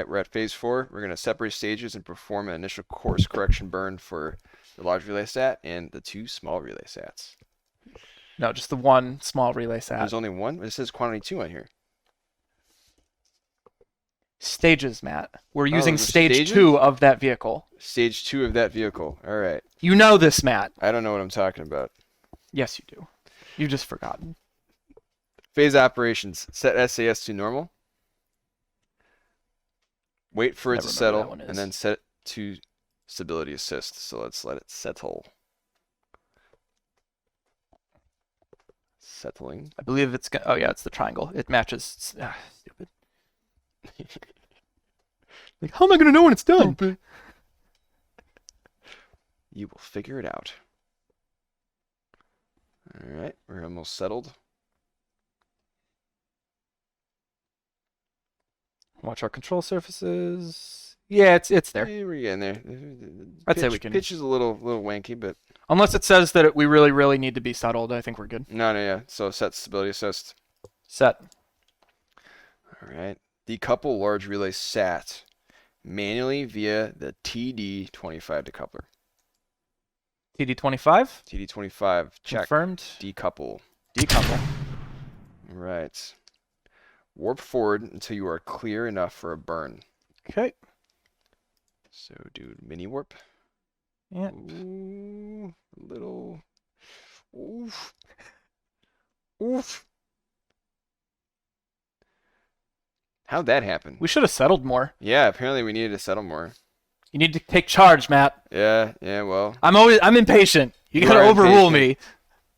right, we're at phase 4. We're going to separate stages and perform an initial course correction burn for the large relay sat and the 2 small relay sats. No, just the one small relay sat. There's only one? It says quantity 2 on here. Stages, Matt. We're using those are stage stages? 2 of that vehicle. Stage 2 of that vehicle. All right. You know this, Matt. I don't know what I'm talking about. Yes, you do. You've just forgotten. Phase operations. Set SAS to normal. Wait for it to settle, and then set it to stability assist. So let's let it settle. Settling. I believe it's oh yeah, it's the triangle. It matches. Stupid. Like, how am I gonna know when it's done? You will figure it out. All right, we're almost settled. Watch our control surfaces. Yeah, it's there. Yeah, we're getting there. I'd say we can. Pitch is a little wanky, but unless it says that we really need to be settled, I think we're good. no, yeah. So set stability assist. Set. All right. Decouple large relay sat manually via the TD25 decoupler. TD25. TD25. Check. Confirmed. Decouple. Decouple. All right. Warp forward until you are clear enough for a burn. Okay. So do mini warp. Yeah. Ooh, a little. Oof. Oof. How'd that happen? We should have settled more. Yeah, apparently we needed to settle more. You need to take charge, Matt. Yeah, well. I'm impatient. You gotta overrule me.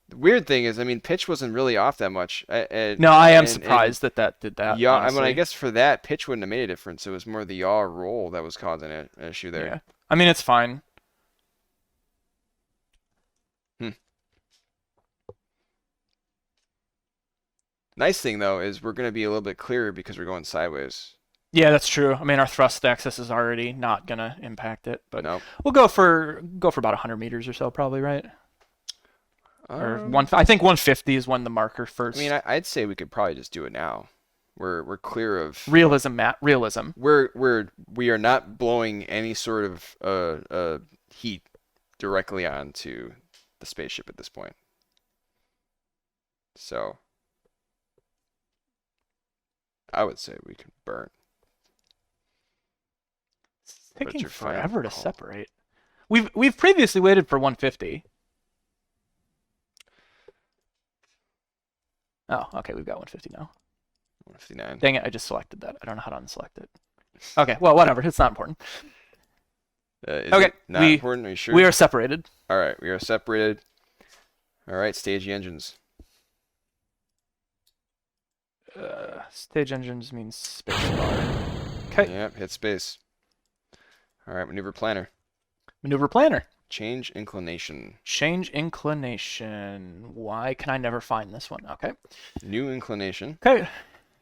The weird thing is, I mean, pitch wasn't really off that much. No, I am surprised that did that. Yaw, I mean, I guess for that, pitch wouldn't have made a difference. It was more the yaw roll that was causing an issue there. Yeah. I mean, it's fine. Nice thing, though, is we're going to be a little bit clearer because we're going sideways. Yeah, that's true. I mean, our thrust axis is already not going to impact it. But nope. We'll go for about 100 meters or so, probably, right? Or I think 150 is when the marker first. I mean, I'd say we could probably just do it now. We're clear of realism, Matt. Realism. We are not blowing any sort of heat directly onto the spaceship at this point. So I would say we can burn. It's taking forever to separate. We've previously waited for 150. Oh, okay, we've got 150 now. 159. Dang it, I just selected that. I don't know how to unselect it. Okay, well, whatever. It's not important. Okay, not important? Are you sure? We are separated. All right, we are separated. All right, stage the engines. Stage engines means space bar. Okay. Yep, hit space. All right, maneuver planner. Maneuver planner. Change inclination. Change inclination. Why can I never find this one? Okay. New inclination. Okay.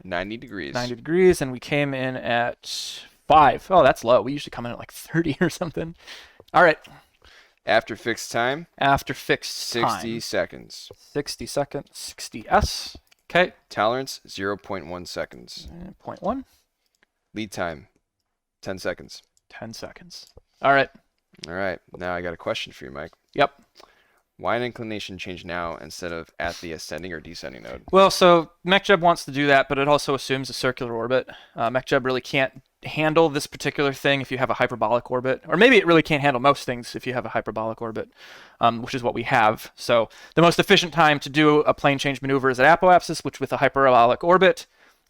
90 degrees. 90 degrees, and we came in at 5. Oh, that's low. We usually come in at like 30 or something. All right. After fixed time. After fixed 60 seconds. 60 seconds. 60s. Okay. Tolerance 0.1 seconds. 0.1. Lead time 10 seconds. 10 seconds. All right. All right. Now I got a question for you, Mike. Yep. Why an inclination change now instead of at the ascending or descending node? Well, so MechJeb wants to do that, but it also assumes a circular orbit. MechJeb really can't handle this particular thing if you have a hyperbolic orbit, or maybe it really can't handle most things if you have a hyperbolic orbit, which is what we have. So the most efficient time to do a plane change maneuver is at apoapsis, which with a hyperbolic orbit,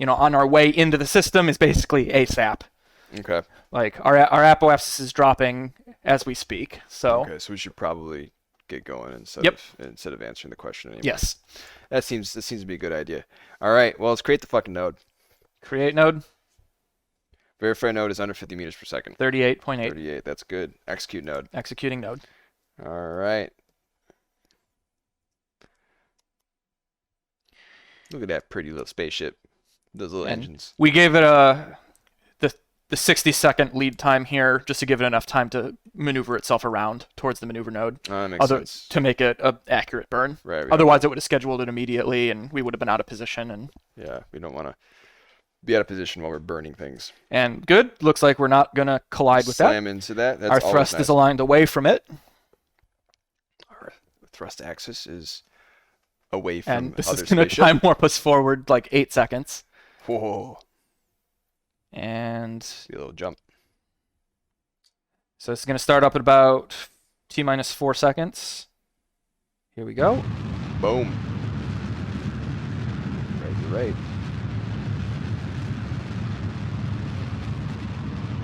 on our way into the system is basically ASAP. Okay. Like our apoapsis is dropping as we speak. So okay, so we should probably get going instead of answering the question anymore. Yes. That seems to be a good idea. All right, well, let's create the fucking node. Create node. Verify node is under 50 meters per second. 38.8. 38, that's good. Execute node. Executing node. All right. Look at that pretty little spaceship. Those little engines. We gave it the 60-second lead time here just to give it enough time to maneuver itself around towards the maneuver node. Oh, that makes sense. To make it an accurate burn. Right. Otherwise, it would have scheduled it immediately, and we would have been out of position. And yeah, we don't want to be out of position while we're burning things. And good. Looks like we're not going to collide with that. Slam into that. That's Our always thrust nice. is aligned away from it. Our thrust axis is away from And this other is going to spaceship. time warp us forward like 8 seconds. Whoa. And Be a little jump. so it's going to start up at about T-4 seconds. Here we go. Boom. Right.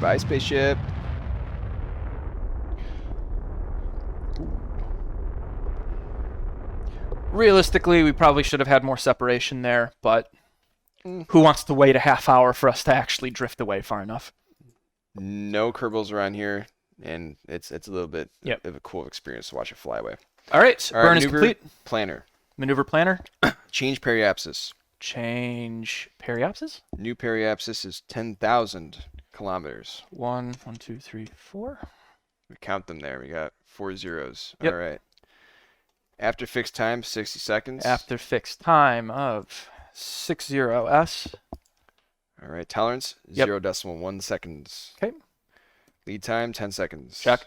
Bye, spaceship. Realistically, we probably should have had more separation there, but who wants to wait a half hour for us to actually drift away far enough? No Kerbals around here, and it's a little bit Yep. of a cool experience to watch it fly away. All right, All right, burn is maneuver complete. planner. Maneuver planner. Change periapsis. Change periapsis. New periapsis is 10,000 kilometers. 1, 2, 3, 4. We count them there. We got 4 zeros. Yep. All right. After fixed time, 60 seconds. After fixed time of 60s. All right. Tolerance, Yep. 0.1 seconds. Okay. Lead time, 10 seconds. Check.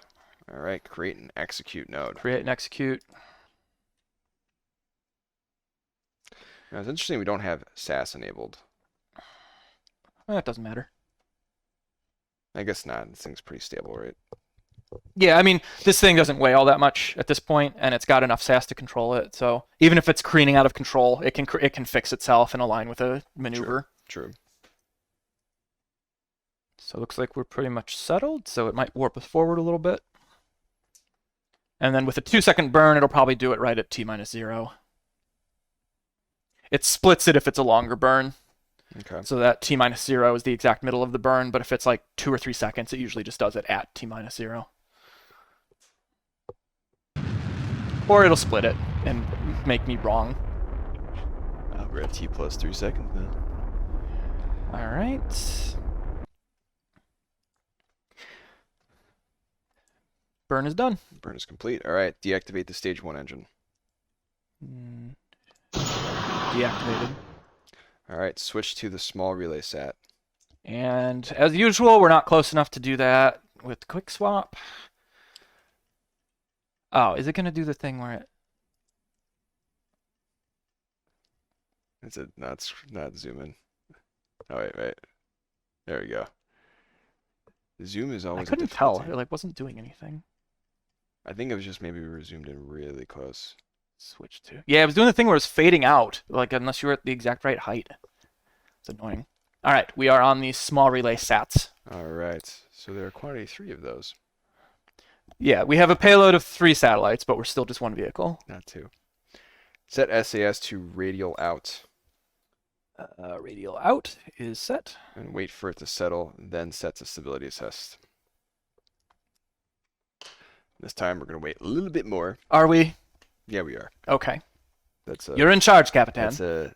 All right. Create and execute node. Create and execute. Now, it's interesting we don't have SAS enabled. It doesn't matter. I guess not. This thing's pretty stable, right? Yeah, I mean, this thing doesn't weigh all that much at this point, and it's got enough SAS to control it. So even if it's careening out of control, it can fix itself and align with a maneuver. True. So it looks like we're pretty much settled. So it might warp us forward a little bit. And then with a 2-second burn, it'll probably do it right at T-0. It splits it if it's a longer burn. Okay. So that T-0 is the exact middle of the burn, but if it's like 2 or 3 seconds, it usually just does it at T-0. Or it'll split it and make me wrong. We're at T plus 3 seconds now. All right. Burn is done. Burn is complete. All right. Deactivate the stage 1 engine. Deactivated. All right. Switch to the small relay sat. And as usual, we're not close enough to do that with quick swap. Oh, is it going to do the thing where it... Is it not zoom in? Oh, wait. There we go. Zoom is I always a couldn't tell. difficulty. It like wasn't doing anything. I think it was just maybe we were zoomed in really close. Switch to... Yeah, it was doing the thing where it was fading out, like unless you were at the exact right height. It's annoying. All right, we are on these small relay sats. All right. So there are quantity 3 of those, Yeah, we have a payload of 3 satellites, but we're still just one vehicle. not 2. Set SAS to radial out Radial out is set. and wait for it to settle, then set to stability assist. This time we're going to wait a little bit more. Are we? Yeah, we are. Okay. That's You're in charge, Capitan. that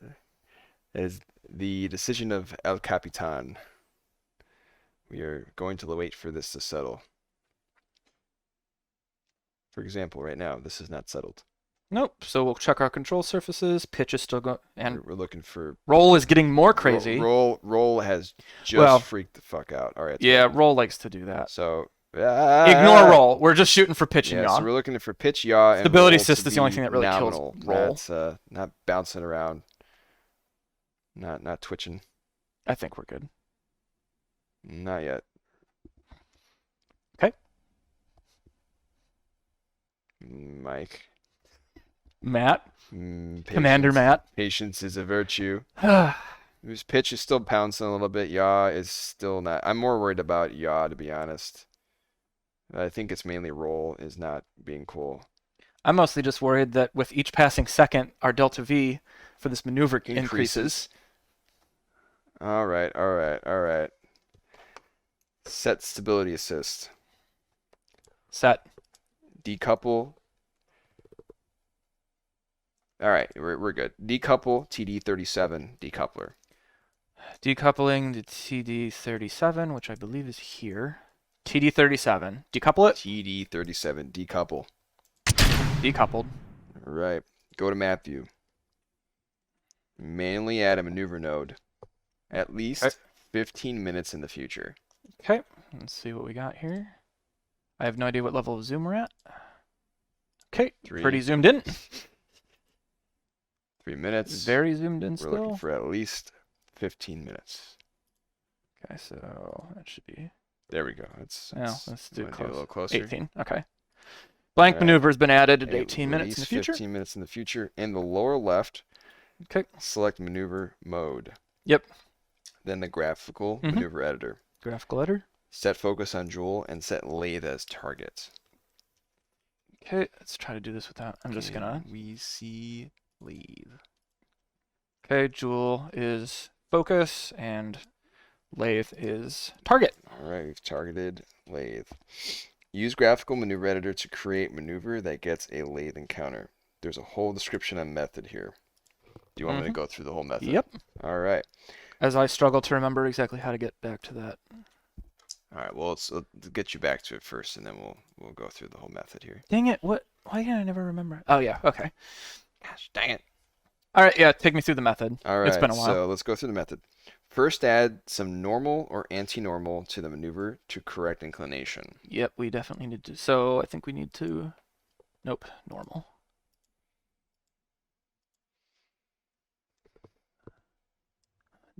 is the decision of El Capitan. We are going to wait for this to settle. For example, right now, this is not settled. Nope. So we'll check our control surfaces. Pitch is still going, and We're looking for roll is getting more crazy. Roll has just Well, freaked the fuck out. All right. Yeah, roll likes to do that. So Ignore roll. We're just shooting for pitch and Yeah, yaw. so we're looking for pitch, yaw, and Stability roll to assist is the only be thing that really kills nominal. roll. That's not bouncing around, not twitching. I think we're good. Not yet. Okay. Mike. Matt. Commander Patience. Matt. Patience is a virtue. All His pitch is still bouncing a little bit. Yaw is still not. I'm more worried about yaw, to be honest. I think it's mainly roll is not being cool. I'm mostly just worried that with each passing second, our delta V for this maneuver increases. All right. Set stability assist. Set. Decouple. All right, we're good. Decouple TD37 decoupler. Decoupling to TD37, which I believe is here. TD37. Decouple it. TD37 decouple. Decoupled. All right. Go to map view. Manually add a maneuver node. at Okay. least 15 minutes in the future. Okay, let's see what we got here. I have no idea what level of zoom we're at. Okay, 3, pretty zoomed in. 3 minutes. Very zoomed in We're still. looking for at least 15 minutes. Okay, so that should be. There we go. Let's do a close. little closer. 18. Okay. Blank All right. maneuver has been added at At 18 minutes in the least future. 15 minutes in the future. In the lower left, Okay. select maneuver mode. Yep. Then the graphical maneuver editor. Graphical editor. Set focus on Jool and set Laythe as target. Okay, let's try to do this without. I'm just gonna. We see Laythe. Okay, Jool is focus and Laythe is target. All right, we've targeted Laythe. Use graphical maneuver editor to create maneuver that gets a Laythe encounter. There's a whole description and method here. Do you want me to go through the whole method? Yep. All right. As I struggle to remember exactly how to get back to that. All right. Well, let's get you back to it first, and then we'll go through the whole method here. Dang it! What? Why can I never remember? Oh yeah. Okay. Gosh, dang it. All right. Yeah. Take me through the method. All right. It's been a while. So let's go through the method. First, add some normal or anti-normal to the maneuver to correct inclination. Yep. We definitely need to. So I think we need to. Nope. Normal.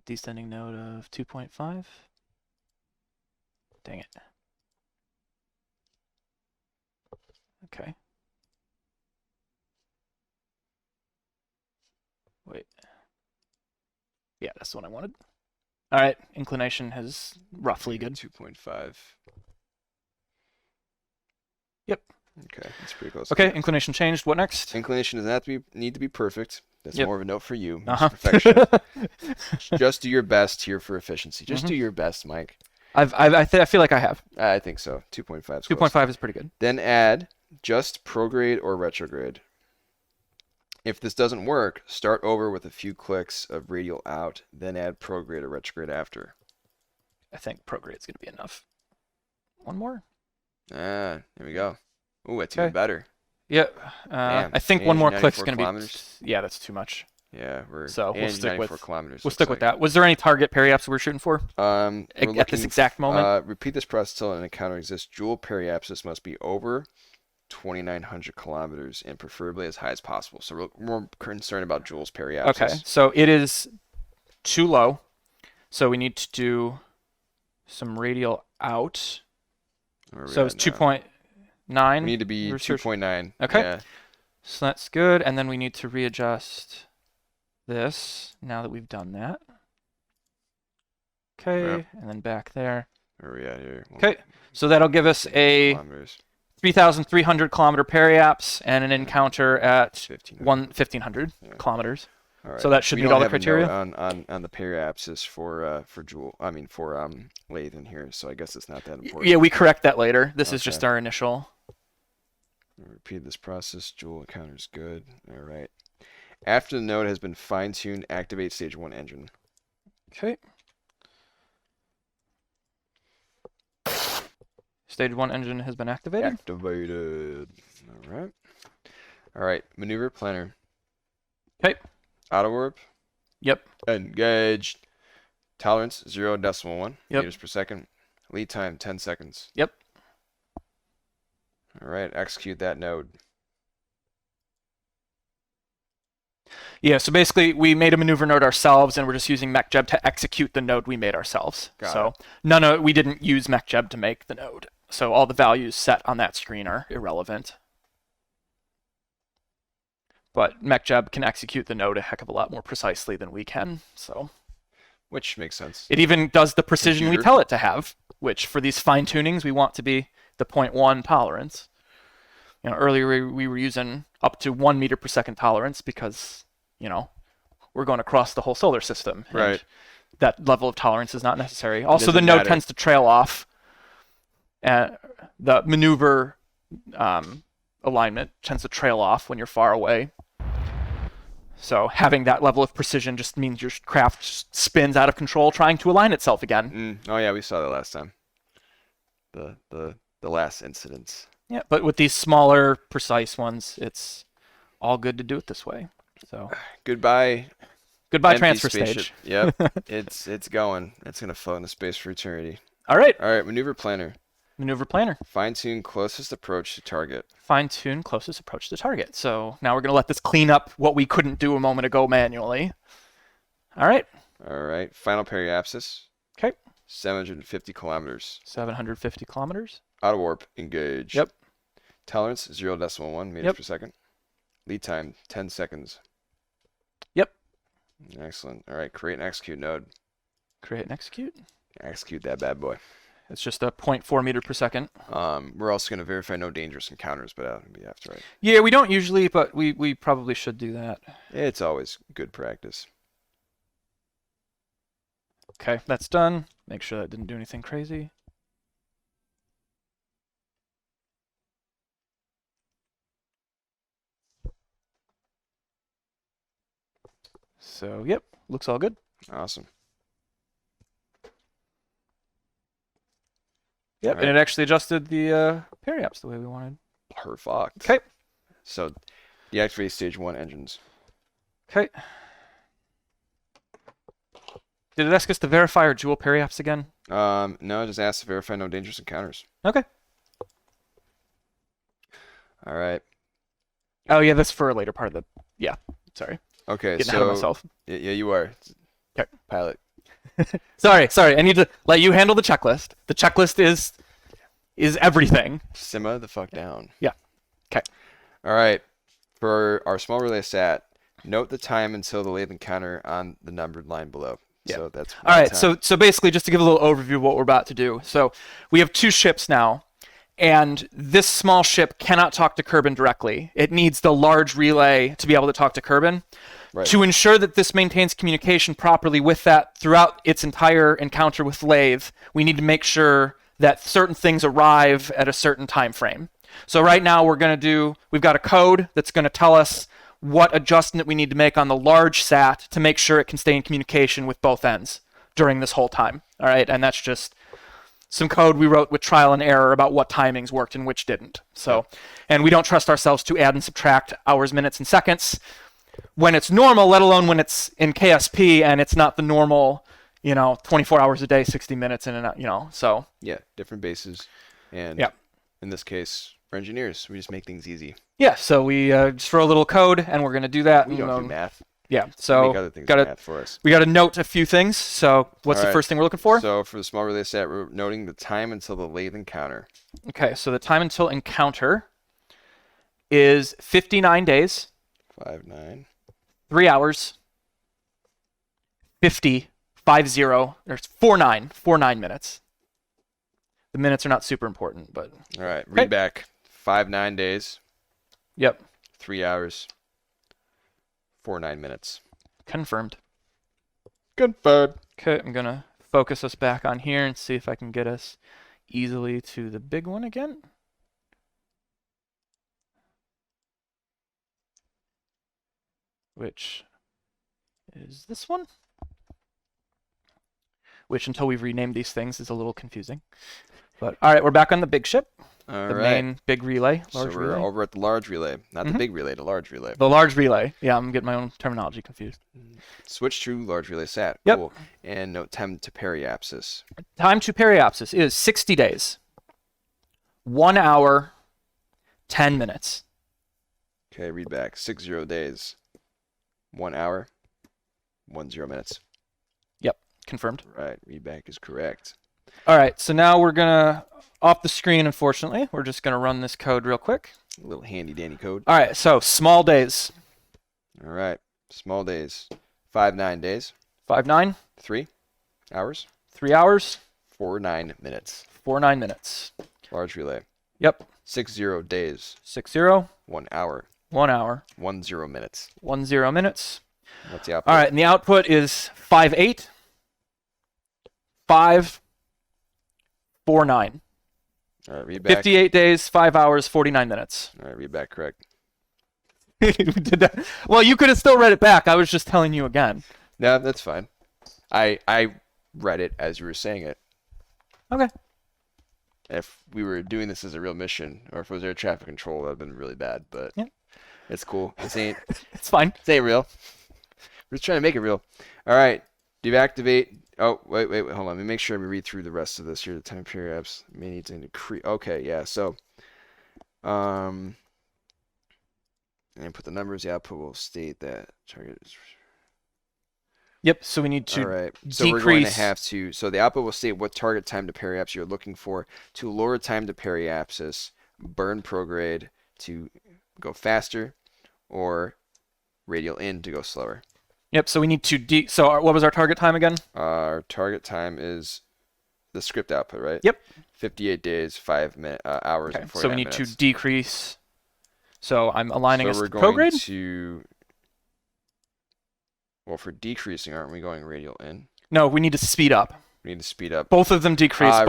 Descending node of 2.5. Dang it. Okay. Wait. Yeah, that's the one I wanted. All right, inclination is roughly good. 2.5. Yep. Okay, that's pretty close. Okay, inclination changed. What next? Inclination doesn't have to need to be perfect. That's more of a note for you. Perfection. Just do your best here for efficiency. Just do your best, Mike. I feel like I have. I think so. 2.5. 2.5 is pretty good. Then add just prograde or retrograde. If this doesn't work, start over with a few clicks of radial out, then add prograde or retrograde after. I think prograde is going to be enough. One more? There we go. Ooh, that's even better. Yeah. I think one more click is going to be. Yeah, that's too much. Yeah, so we'll stick with kilometers. We'll stick with that. Was there any target periapsis we're shooting for? At this exact moment. Repeat this process until an encounter exists. Jool periapsis must be over 2,900 kilometers and preferably as high as possible. So we're more concerned about Jool's periapsis. Okay, so it is too low. So we need to do some radial out. So it's 2.9. We need to be 2.9. Okay. Yeah. So that's good. And then we need to readjust this now that we've done that. Okay. Yep. And then back there. Where are we at here? Okay. So that'll give us a 3,300 kilometer periaps and an encounter at 1,500 kilometers. All right. So that should meet all the criteria. On the periapsis for Jool. I mean for Laythe in here. So I guess it's not that important. Yeah, we correct that later. This is just our initial. Repeat this process. Jool encounter is good. All right. After the node has been fine-tuned, activate stage 1 engine. Okay. Stage 1 engine has been activated. Activated. All right. All right. Maneuver planner. Okay. Auto warp. Yep. Engaged. Tolerance 0.1 yep. meters per second. Lead time 10 seconds. Yep. All right. Execute that node. Yeah, so basically we made a maneuver node ourselves and we're just using MechJeb to execute the node we made ourselves. We didn't use MechJeb to make the node. So all the values set on that screen are irrelevant. But MechJeb can execute the node a heck of a lot more precisely than we can. So, which makes sense. It even does the precision we tell it to have, which for these fine tunings we want to be the 0.1 tolerance. You know, earlier we were using up to 1 meter per second tolerance because, you know, we're going across the whole solar system. Right. That level of tolerance is not necessary. Also, the node tends to trail off. The maneuver alignment tends to trail off when you're far away. So having that level of precision just means your craft spins out of control trying to align itself again. Oh yeah, we saw that last time. The last incidents. Yeah, but with these smaller, precise ones, it's all good to do it this way. So goodbye, Goodbye, Empty transfer spaceship. stage. Yep. It's going. It's gonna float into space for eternity. All right. All right, maneuver planner. Maneuver planner. Fine-tune closest approach to target. Fine-tune closest approach to target. So now we're going to let this clean up what we couldn't do a moment ago manually. All right. All right, final periapsis. Okay. 750 kilometers. 750 kilometers. Auto warp, engage. Yep. Tolerance, 0.1 meters per second. Lead time, 10 seconds. Yep. Excellent. All right, create and execute node. Create and execute. Execute that bad boy. It's just a 0.4 meter per second. We're also going to verify no dangerous encounters, but we have to, right? Yeah, we don't usually, but we probably should do that. It's always good practice. Okay, that's done. Make sure that didn't do anything crazy. So, yep, looks all good. Awesome. Yep, and it actually adjusted the periaps the way we wanted. Perfect. Okay. So, deactivate stage 1 engines. Okay. Did it ask us to verify our Jool periaps again? No, just ask to verify no dangerous encounters. Okay. All right. Oh yeah, that's for a later part of the. Yeah, sorry. Okay, Getting so ahead of myself. yeah, you are. Okay. Pilot. Sorry. I need to let you handle the checklist. The checklist is everything. Simmer the fuck down. Yeah. Okay. All right. For our small relay sat, note the time until the Laythe encounter on the numbered line below. Yeah. So that's all right. time. So basically, just to give a little overview of what we're about to do. So we have 2 ships now, and this small ship cannot talk to Kerbin directly. It needs the large relay to be able to talk to Kerbin. Right. To ensure that this maintains communication properly with that throughout its entire encounter with Laythe, we need to make sure that certain things arrive at a certain time frame. So right now we've got a code that's going to tell us what adjustment we need to make on the large sat to make sure it can stay in communication with both ends during this whole time. All right, and that's just some code we wrote with trial and error about what timings worked and which didn't. So, and we don't trust ourselves to add and subtract hours, minutes, and seconds when it's normal, let alone when it's in KSP and it's not the normal, 24 hours a day, 60 minutes in and out, so. Yeah, different bases. And in this case, for engineers, we just make things easy. Yeah, so we just throw a little code and we're going to do that. We don't do math. Yeah, so make other things math for us. We got to note a few things. So what's the first thing we're looking for? So for the small relay sat, we're noting the time until the Laythe encounter. Okay, so the time until encounter is 59 days. 59. 3 hours. 50. There's 49 minutes. The minutes are not super important, but. All right, read back. 59 days. Yep. 3 hours. 49 minutes. Confirmed. Confirmed. Okay, I'm gonna focus us back on here and see if I can get us easily to the big one again. Which is this one. Which, until we've renamed these things, is a little confusing. But all right, we're back on the big ship. All the right. main big relay, large so we're relay. over at the large relay, not the big relay, the large relay. The large relay. Yeah, I'm getting my own terminology confused. Switch to large relay sat. Yep. Cool. And note time to periapsis. Time to periapsis is 60 days. 1 hour, 10 minutes. Okay, read back. 60 days. 1 hour, 10 minutes. Yep, confirmed. Right, read back is correct. All right, so now we're gonna off the screen. Unfortunately, we're just gonna run this code real quick. A little handy dandy code. All right, so small days. All right, small days. 59 days. 59. 3 hours. 3 hours. 49 minutes. 49 minutes. Large relay. Yep. 60 days. 60. 1 hour. 1 hour. 10 minutes. 10 minutes. What's the output? All right, and the output is 58. 5. 49. All right, read back. 58 days, 5 hours, 49 minutes. All right, read back correct. Did that? Well, you could have still read it back. I was just telling you again. No, that's fine. I read it as you were saying it. Okay. If we were doing this as a real mission, or if it was air traffic control, that would have been really bad. But yeah. It's cool. This ain't It's fine. This ain't real. We're just trying to make it real. All right. Deactivate. Oh, wait. Hold on. Let me make sure we read through the rest of this here. The time period apps may need to increase. Okay, yeah. So, and put the numbers. The output will state that target is. Yep. So we need to All right. So we're going to decrease. have to. So the output will state what target time to periapsis you're looking for to lower time to periapsis, burn prograde to go faster, or radial in to go slower. Yep. So we need to so what was our target time again? Our target time is the script output, right? Yep. 58 days, 5 hours, Okay. and So 49 we need minutes. to decrease. So I'm aligning us So we're to going prograde. to. Well, for decreasing, aren't we going radial in? No, we need to speed up. We need to speed up. Both of them decrease. Right.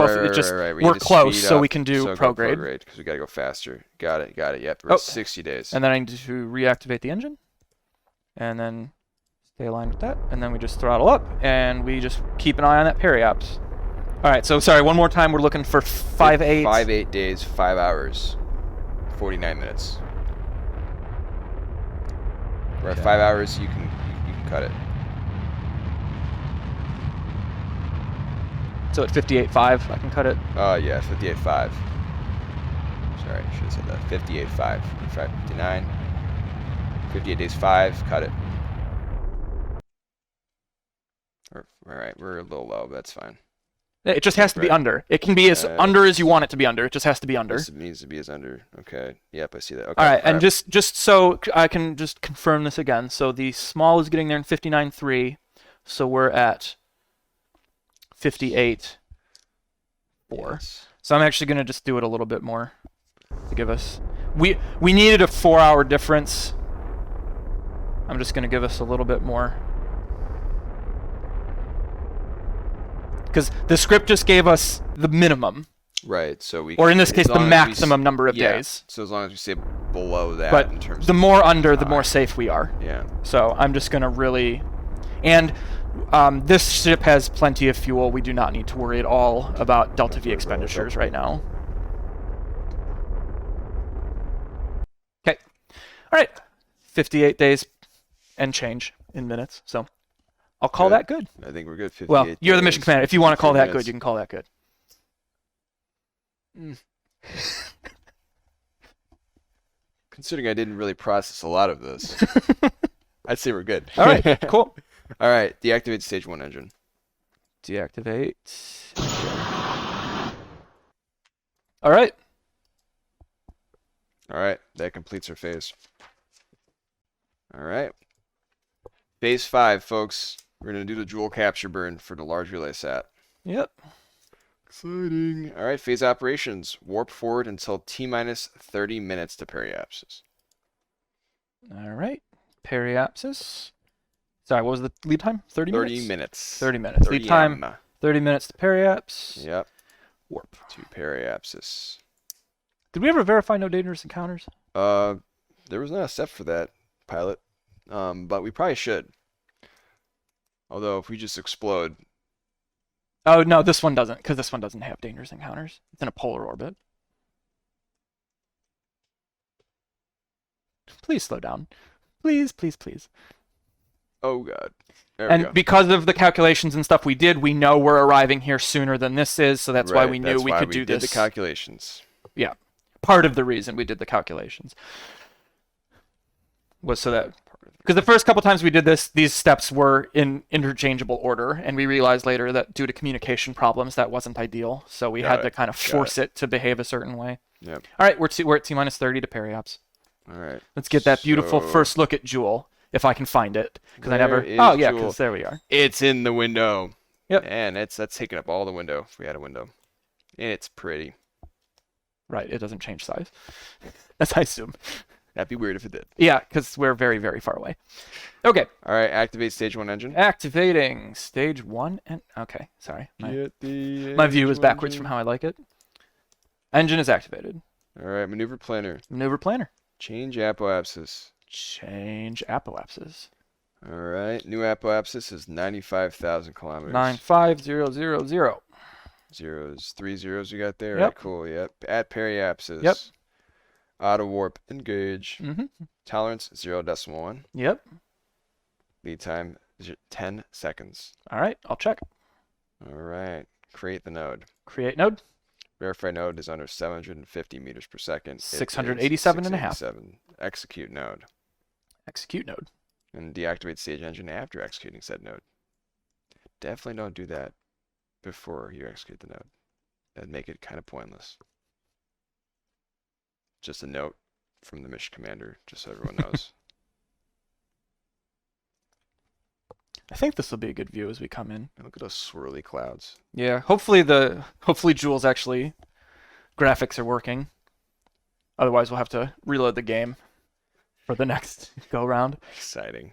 We're close, so we can do prograde. Because we got to go faster. Got it. Yep. We're at 60 days. And then I need to reactivate the engine. And then stay aligned with that. And then we just throttle up, and we just keep an eye on that periaps. All right, so sorry, one more time. We're looking for 5/8. 5/8 days, 5 hours, 49 minutes. We're at 5 hours. You can cut it. So at 58.5, I can cut it. Yeah, 58.5. Sorry, I should have said that. 58.5. 59. 58 days, 5. Cut it. All right, we're a little low, but that's fine. It just has to be under. It can be as under as you want it to be under. It just has to be under. This needs to be as under. Okay. Yep, I see that. Okay. All right, and just so I can just confirm this again. So the small is getting there in 59.3. So we're at 58.4. Yes. So I'm actually going to just do it a little bit more to give us. We needed a 4-hour difference. I'm just going to give us a little bit more. Because the script just gave us the minimum. Right, so we. Or in this case, the maximum number of days. So as long as we stay below that, but in terms the of more under, the more safe we are. Yeah. So I'm just going to really, and this ship has plenty of fuel. We do not need to worry at all about Delta V expenditures right now. Okay. All right. 58 days and change in minutes. So I'll call that good. I think we're good. 58 well, you're the mission commander. If you want to call that good, you can call that good. Considering I didn't really process a lot of this, I'd say we're good. All right, cool. All right, deactivate stage 1 engine. Deactivate. All right. All right, that completes our phase. All right. Phase 5, folks. We're going to do the Jool capture burn for the large relay sat. Yep. Exciting. All right, phase operations. Warp forward until T-minus 30 minutes to periapsis. All right. Periapsis. Sorry, what was the lead time? 30 minutes? 30 minutes. 30 minutes. 30 lead time, 30 minutes to periaps. Yep. Warp. To periapsis. Did we ever verify no dangerous encounters? There was not a step for that, pilot. But we probably should. Although, if we just explode... Oh, no, this one doesn't, because this one doesn't have dangerous encounters. It's in a polar orbit. Please slow down. Please, please, please. Oh, God. There we go. Because of the calculations and stuff we did, we know we're arriving here sooner than this is, so that's why we knew we could do this. Did the calculations. Yeah. Part of the reason we did the calculations was so that... Because the first couple times we did this, these steps were in interchangeable order, and we realized later that due to communication problems, that wasn't ideal. So we had to kind of force it to behave a certain way. Yep. All right, we're at T-minus 30 to periaps. All right. Let's get that beautiful first look at Jool, if I can find it. Because I never... is Oh, yeah, Jool? because there we are. It's in the window. Yep. And that's taking up all the window, if we had a window. It's pretty. Right, it doesn't change size. As I assume. That'd be weird if it did. Yeah, because we're very, very far away. Okay. All right, activate stage 1 engine. Activating stage 1 and... Okay, sorry. My view is backwards from how I like it. Engine is activated. All right, maneuver planner. Maneuver planner. Change apoapsis. Change apoapsis. All right, new apoapsis is 95,000 kilometers. 95000. Zeros, 3 zeros you got there? Yep. Right, cool, yep. At periapsis. Yep. Auto warp engage. Mm-hmm. Tolerance 0.1. Yep. Lead time 10 seconds. All right, I'll check. All right. Create the node. Create node. Verify node is under 750 meters per second. It is 687 and a half. 687. Execute node. Execute node. And deactivate stage engine after executing said node. Definitely don't do that before you execute the node. That'd make it kind of pointless. Just a note from the mission commander, just so everyone knows. I think this will be a good view as we come in. And look at those swirly clouds. Yeah, hopefully Jool's actually graphics are working. Otherwise, we'll have to reload the game for the next go round. Exciting.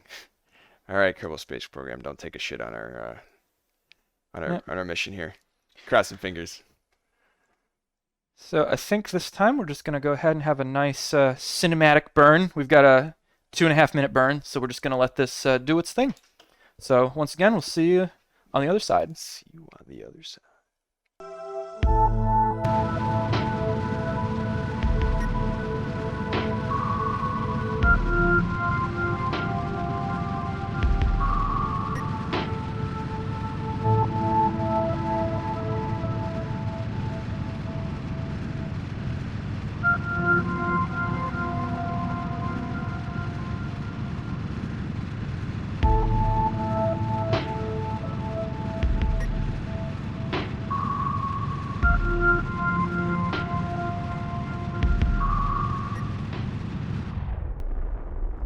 All right, Kerbal Space Program, don't take a shit on our on our mission here. Crossing fingers. So I think this time we're just gonna go ahead and have a nice cinematic burn. We've got a 2.5 minute burn, so we're just gonna let this do its thing. So once again, we'll see you on the other side. See you on the other side.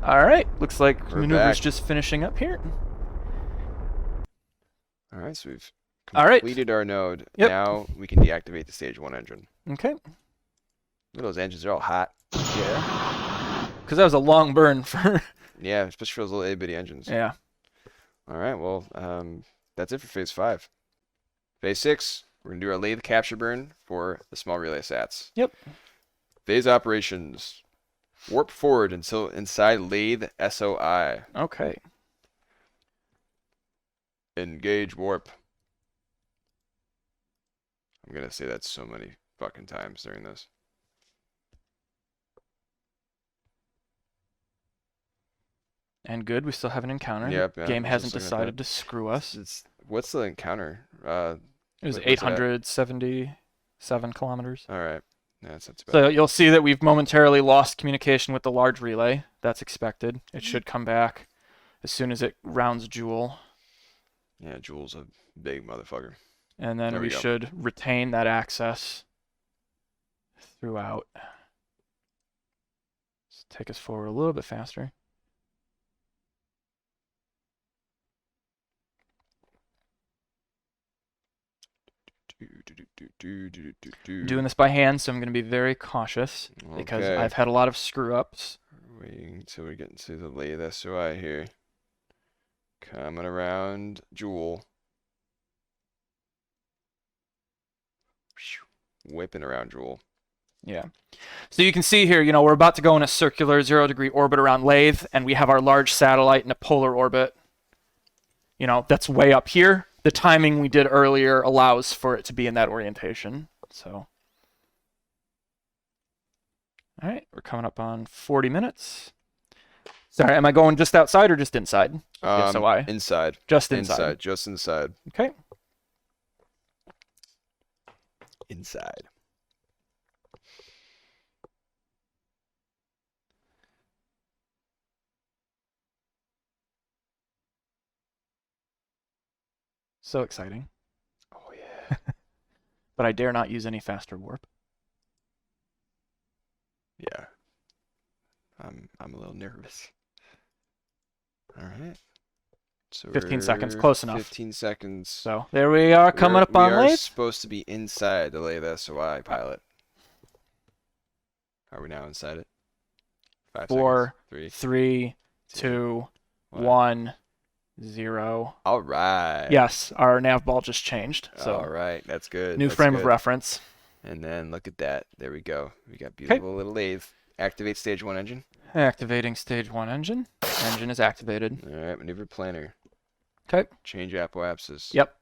All right, looks like We're maneuver's back. just finishing up here. All right, so we've All right. completed our node. Yep. Now we can deactivate the stage 1 engine. Okay. Look at those engines, they're all hot. Yeah. Because that was a long burn for. Yeah, especially for those little itty-bitty engines. Yeah. All right, well, that's it for Phase 5. Phase 6, we're going to do our Laythe capture burn for the small relay sats. Yep. Phase operations. Warp forward until inside Laythe SOI. Okay. Engage warp. I'm going to say that so many fucking times during this. And good, we still have an encounter. Yep, The yeah, game I was hasn't just looking at decided to screw us. What's the encounter? It was what's that? 877 kilometers. All right. Yeah, that's not too bad. So you'll see that we've momentarily lost communication with the large relay. That's expected. It should come back as soon as it rounds Jool. Yeah, Jool's a big motherfucker. And then There we we go. should retain that access throughout. Let's take us forward a little bit faster. Doing this by hand, so I'm going to be very cautious because Okay. I've had a lot of screw ups. Waiting until we get into the Laythe SOI here. Coming around Jool. Whipping around Jool. Yeah. So you can see here, we're about to go in a circular 0-degree orbit around Laythe, and we have our large satellite in a polar orbit. That's way up here. The timing we did earlier allows for it to be in that orientation. So, all right, we're coming up on 40 minutes. Sorry, am I going just outside or just inside? SOI. Inside. Just inside. Just inside. Okay. Inside. So exciting. Oh yeah. But I dare not use any faster warp. Yeah. I'm a little nervous. All right. So 15 seconds, we're close enough. 15 seconds. So there we are, coming up on We are Laythe. supposed to be inside the Laythe SOI pilot. Are we now inside it? 5 4, seconds. 3, 2, 1, 0. All right. Yes, our nav ball just changed. So All right. That's good. new That's frame good. of reference. And then look at that. There we go. We got beautiful little Laythe. Activate stage 1 engine. Activating stage 1 engine. Engine is activated. All right. Maneuver planner. Okay. Change apoapsis. Yep.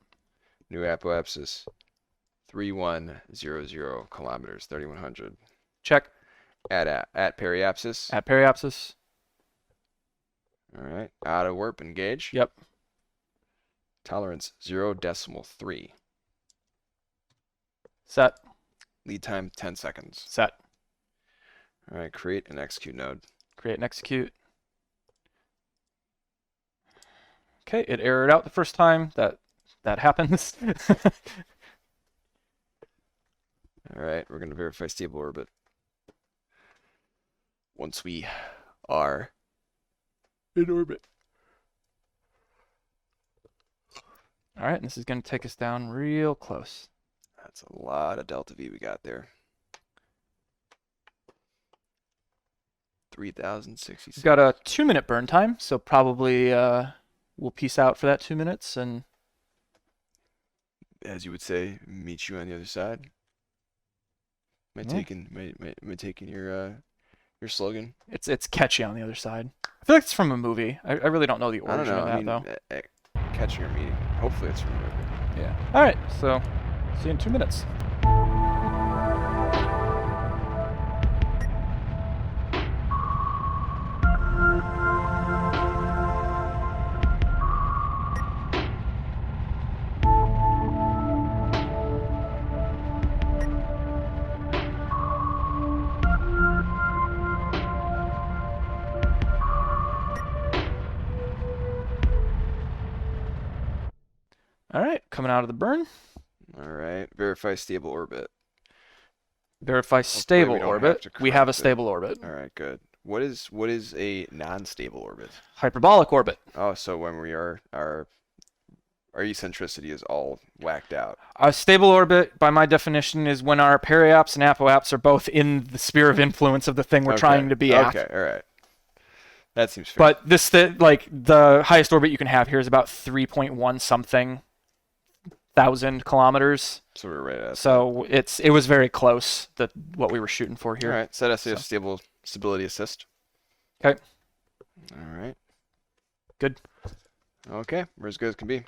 New apoapsis. 3100 kilometers. 3100. Check. At periapsis. At periapsis. All right. Auto warp engage. Yep. Tolerance 0.3. Set. Lead time 10 seconds. Set. All right. Create and execute node. Create and execute. Okay, it errored out the first time. That happens. All right. We're going to verify stable orbit. Once we are in orbit. All right, and this is going to take us down real close. That's a lot of delta V we got there. 3,066. We've got a 2-minute burn time, so probably we'll peace out for that 2 minutes and As you would say, meet you on the other side. Am I taking your slogan? it's catchy on the other side. I feel like it's from a movie. I really don't know the I don't origin know. of that though. Catching your meeting. Hopefully it's from a movie. Yeah. All right, so see you in 2 minutes. All right, coming out of the burn. All right. Verify stable orbit. Verify we stable don't have orbit. to We have a correct it. stable orbit. All right. Good. What is a non-stable orbit? Hyperbolic orbit. Oh, so when we are our eccentricity is all whacked out. A stable orbit, by my definition, is when our periaps and apoaps are both in the sphere of influence of the thing we're trying to be at. Okay. All right. That seems fair. But the highest orbit you can have here is about 3.1 something thousand kilometers. So we're right at. So it was very close what we were shooting for here. All right. Set SAS stability assist. Okay. All right. Good. Okay. We're as good as can be.